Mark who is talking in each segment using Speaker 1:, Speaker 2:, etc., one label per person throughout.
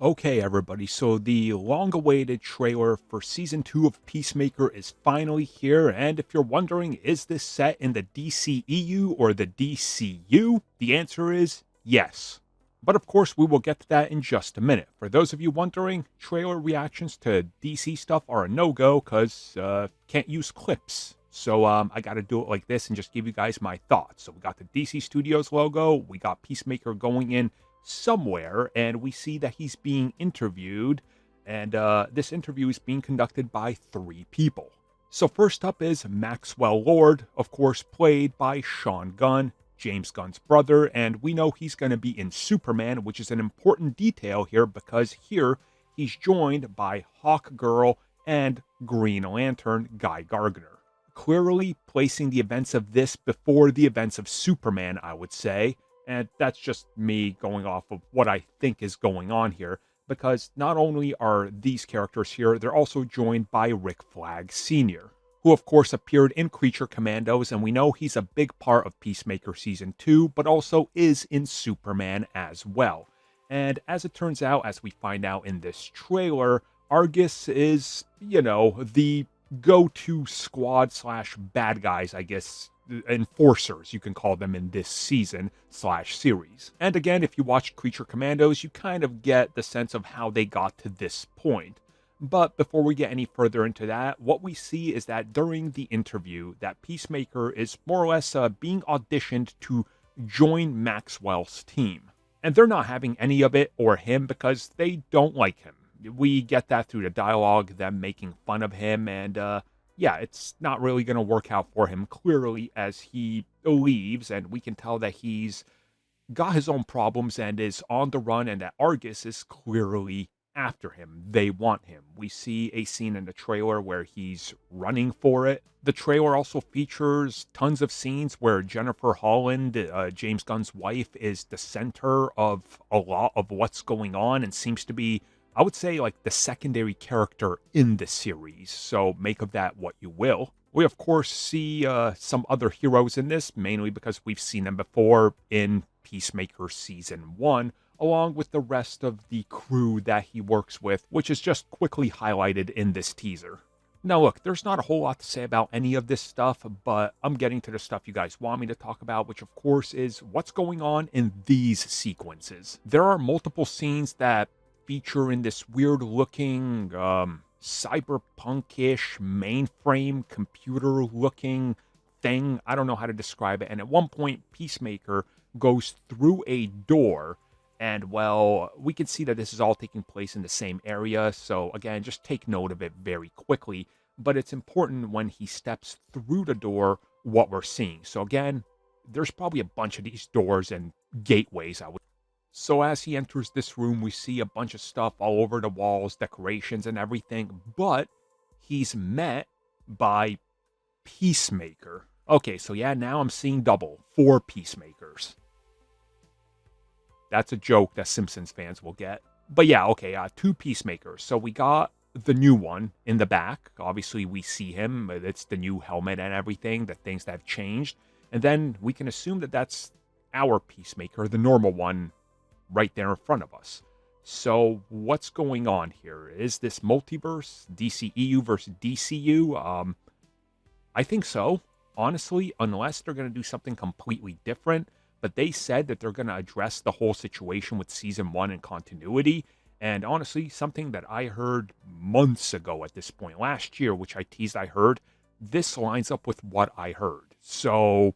Speaker 1: Okay, everybody, so the long-awaited trailer for Season 2 of Peacemaker is finally here, and if you're wondering, is this set in the DCEU or the DCU? The answer is yes. But of course, we will get to that in just a minute. For those of you wondering, trailer reactions to DC stuff are a no-go because can't use clips. So I got to do it like this and just give you guys my thoughts. So we got the DC Studios logo, we got Peacemaker going in somewhere, and we see that he's being interviewed, and this interview is being conducted by three people. So first up is Maxwell Lord, of course played by Sean Gunn, James Gunn's brother, and we know he's going to be in Superman, which is an important detail here because here he's joined by Hawkgirl and Green Lantern Guy Gardner, clearly placing the events of this before the events of Superman, I would say. And that's just me going off of what I think is going on here, because not only are these characters here, they're also joined by Rick Flag Sr., who of course appeared in Creature Commandos, and we know he's a big part of Peacemaker Season 2, but also is in Superman as well. And as it turns out, as we find out in this trailer, Argus is, the go-to squad slash bad guys, I guess, enforcers, you can call them in this season slash series. And again, if you watched Creature Commandos, you kind of get the sense of how they got to this point. But before we get any further into that, what we see is that during the interview, that Peacemaker is more or less being auditioned to join Maxwell's team. And they're not having any of it or him because they don't like him. We get that through the dialogue, them making fun of him, and yeah, it's not really going to work out for him clearly as he leaves, and we can tell that he's got his own problems and is on the run, and that Argus is clearly after him. They want him. We see a scene in the trailer where he's running for it. The trailer also features tons of scenes where Jennifer Holland, James Gunn's wife, is the center of a lot of what's going on and seems to be, I would say, like the secondary character in the series, so make of that what you will. We, of course, see some other heroes in this, mainly because we've seen them before in Peacemaker Season 1, along with the rest of the crew that he works with, which is just quickly highlighted in this teaser. Now look, there's not a whole lot to say about any of this stuff, but I'm getting to the stuff you guys want me to talk about, which of course is what's going on in these sequences. There are multiple scenes that feature in this weird looking cyberpunkish mainframe computer looking thing. I don't know how to describe it. And at one point, Peacemaker goes through a door, and well, we can see that this is all taking place in the same area. So again, just take note of it very quickly. But it's important when he steps through the door what we're seeing. So again, there's probably a bunch of these doors and gateways, I would. So as he enters this room, we see a bunch of stuff all over the walls, decorations and everything, but he's met by Peacemaker. Okay, so yeah, now I'm seeing double. 4 Peacemakers. That's a joke that Simpsons fans will get. But yeah, okay, 2 Peacemakers. So we got the new one in the back. Obviously, we see him. It's the new helmet and everything, the things that have changed. And then we can assume that that's our Peacemaker, the normal one, right there in front of us. So what's going on here? Is this multiverse, DCEU versus DCU? I think so, honestly, unless they're going to do something completely different. But they said that they're going to address the whole situation with Season 1 and continuity. And honestly, something that I heard months ago at this point, last year, which I teased I heard, this lines up with what I heard. So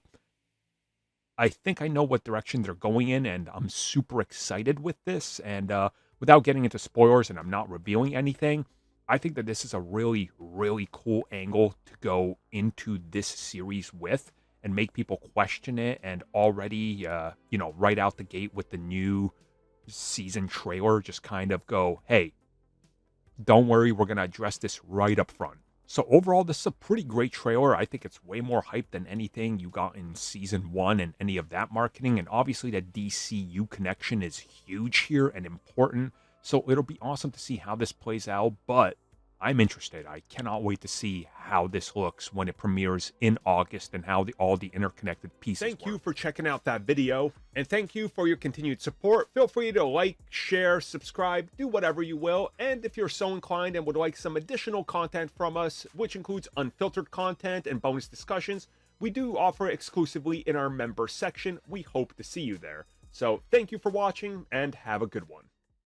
Speaker 1: I think I know what direction they're going in, and I'm super excited with this. And without getting into spoilers, and I'm not revealing anything, I think that this is a really, really cool angle to go into this series with and make people question it. And already, right out the gate with the new season trailer, just kind of go, hey, don't worry, we're going to address this right up front. So overall, this is a pretty great trailer. I think it's way more hype than anything you got in Season 1 and any of that marketing. And obviously, the DCU connection is huge here and important. So it'll be awesome to see how this plays out. But I'm interested. I cannot wait to see how this looks when it premieres in August and how all the interconnected pieces
Speaker 2: Thank you
Speaker 1: work.
Speaker 2: for checking out that video, and thank you for your continued support. Feel free to like, share, subscribe, do whatever you will, and if you're so inclined and would like some additional content from us, which includes unfiltered content and bonus discussions, we do offer exclusively in our member section. We hope to see you there. So thank you for watching, and have a good one.